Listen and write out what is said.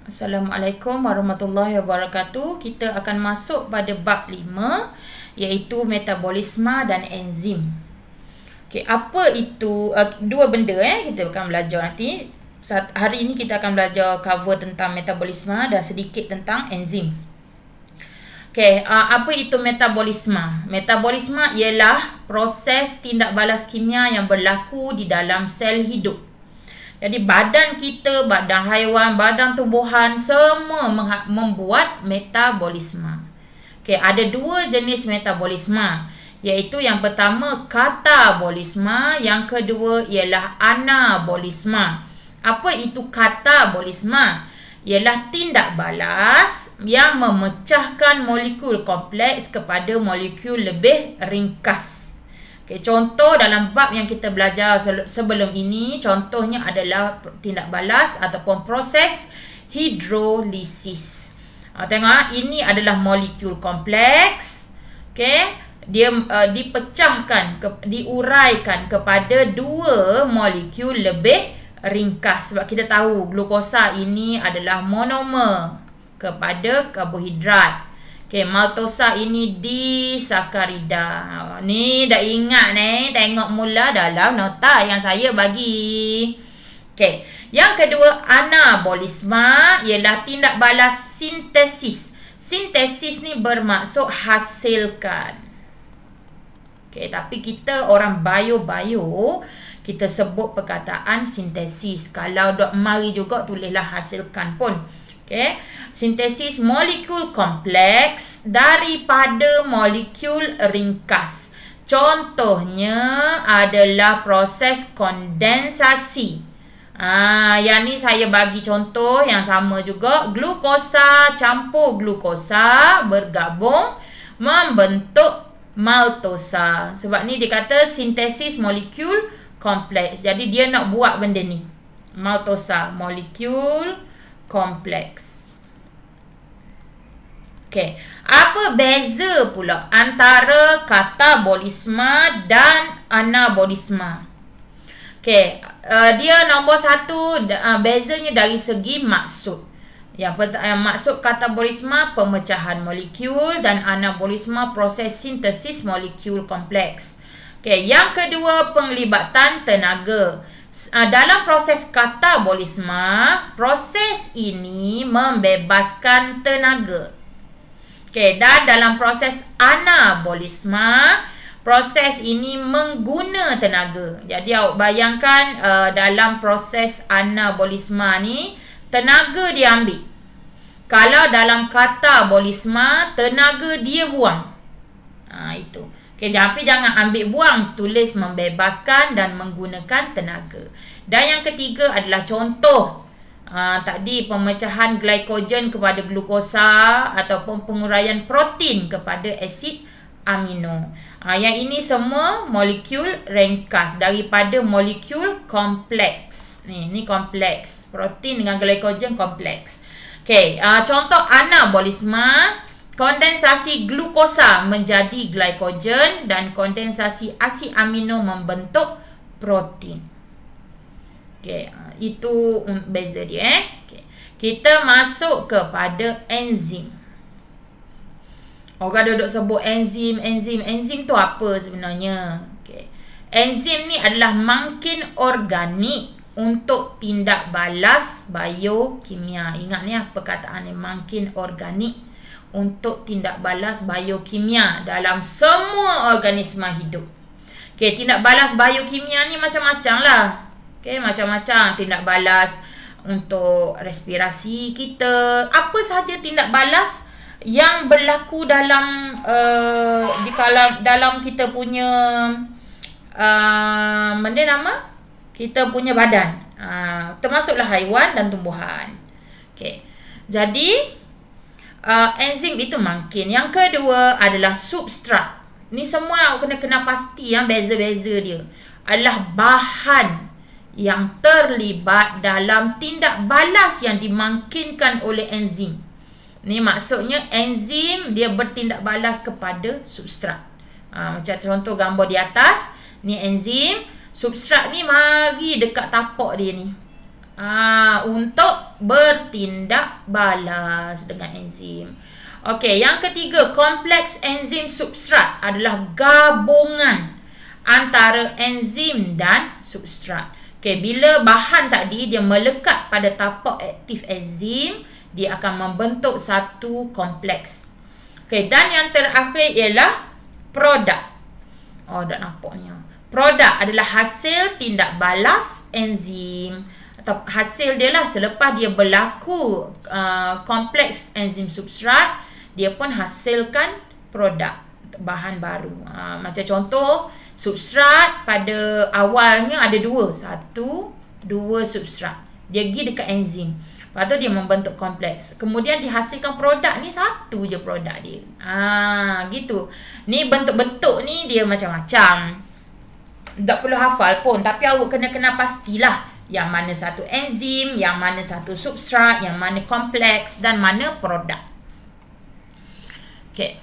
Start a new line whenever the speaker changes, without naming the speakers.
Assalamualaikum warahmatullahi wabarakatuh. Kita akan masuk pada bab 5, iaitu metabolisme dan enzim. Okey, apa itu dua benda kita akan belajar nanti. Hari ini kita akan belajar cover tentang metabolisme dan sedikit tentang enzim. Okey, apa itu metabolisme? Metabolisme ialah proses tindak balas kimia yang berlaku di dalam sel hidup. Jadi badan kita, badan haiwan, badan tumbuhan semua membuat metabolisme. Okey, ada dua jenis metabolisme, iaitu yang pertama katabolisme, yang kedua ialah anabolisme. Apa itu katabolisme? Ialah tindak balas yang memecahkan molekul kompleks kepada molekul lebih ringkas. Okay, contoh dalam bab yang kita belajar sebelum ini, contohnya adalah tindak balas ataupun proses hidrolisis. Tengok, ini adalah molekul kompleks. Okay, dia dipecahkan, diuraikan kepada dua molekul lebih ringkas. Sebab kita tahu glukosa ini adalah monomer kepada karbohidrat. Okay, maltosa ini disakarida. Ni dah ingat ni, tengok mula dalam nota yang saya bagi. Okay, yang kedua anabolisme ialah tindak balas sintesis. Sintesis ni bermaksud hasilkan. Okay, tapi kita orang bio kita sebut perkataan sintesis. Kalau dok mari juga tulislah hasilkan pun. Okay. Sintesis molekul kompleks daripada molekul ringkas. Contohnya adalah proses kondensasi. Yang ni saya bagi contoh yang sama juga. Glukosa campur glukosa bergabung membentuk maltosa. Sebab ni dia kata sintesis molekul kompleks. Jadi dia nak buat benda ni. Maltosa, molekul kompleks. Okey, apa beza pula antara katabolisme dan anabolisme? Okey, dia nombor satu, bezanya dari segi maksud. Yang maksud katabolisme pemecahan molekul dan anabolisme proses sintesis molekul kompleks. Okey, yang kedua penglibatan tenaga. Dalam proses katabolisme, proses ini membebaskan tenaga. Okey, dan dalam proses anabolisme, proses ini mengguna tenaga. Jadi awak bayangkan dalam proses anabolisme ni tenaga dia ambil. Kalau dalam katabolisme tenaga dia buang. Itu. Okay, tapi jangan ambil buang, tulis membebaskan dan menggunakan tenaga. Dan yang ketiga adalah contoh. Tadi pemecahan glycogen kepada glukosa ataupun penguraian protein kepada asid amino. Yang ini semua molekul ringkas daripada molekul kompleks. Ni kompleks. Protein dengan glycogen kompleks. Okay, contoh anabolisme. Kondensasi glukosa menjadi glycogen dan kondensasi asid amino membentuk protein. Okey, itu beza dia. Okay. Kita masuk kepada enzim. Orang duduk sebut enzim. Enzim tu apa sebenarnya? Okay. Enzim ni adalah makin organik untuk tindak balas biokimia. Ingat ni perkataan ni, makin organik untuk tindak balas biokimia dalam semua organisma hidup. Okey, tindak balas biokimia ni macam-macam lah. Okey, macam-macam tindak balas untuk respirasi kita. Apa sahaja tindak balas yang berlaku dalam dalam kita punya benda nama kita punya badan. Termasuklah haiwan dan tumbuhan. Okey. Jadi enzim itu makin. Yang kedua adalah substrat. Ni semua awak kena pasti beza-beza dia. Adalah bahan yang terlibat dalam tindak balas yang dimakinkan oleh enzim. Ni maksudnya enzim dia bertindak balas kepada substrat. Macam contoh gambar di atas. Ni enzim. Substrat ni mari dekat tapak dia ni. Untuk bertindak balas dengan enzim. Okey, yang ketiga, kompleks enzim substrat adalah gabungan antara enzim dan substrat. Okey, bila bahan tadi dia melekat pada tapak aktif enzim, dia akan membentuk satu kompleks. Okey, dan yang terakhir ialah produk. Oh, dah nampak ni. Produk adalah hasil tindak balas enzim atau hasil dia lah selepas dia berlaku kompleks enzim substrat, dia pun hasilkan produk bahan baru. Macam contoh, substrat pada awalnya ada dua substrat. Dia pergi dekat enzim. Lepas tu dia membentuk kompleks. Kemudian dihasilkan produk ni satu je produk dia. Gitu. Ni bentuk-bentuk ni dia macam-macam. Tak perlu hafal pun, tapi awak kena pastilah yang mana satu enzim, yang mana satu substrat, yang mana kompleks dan mana produk. Okey.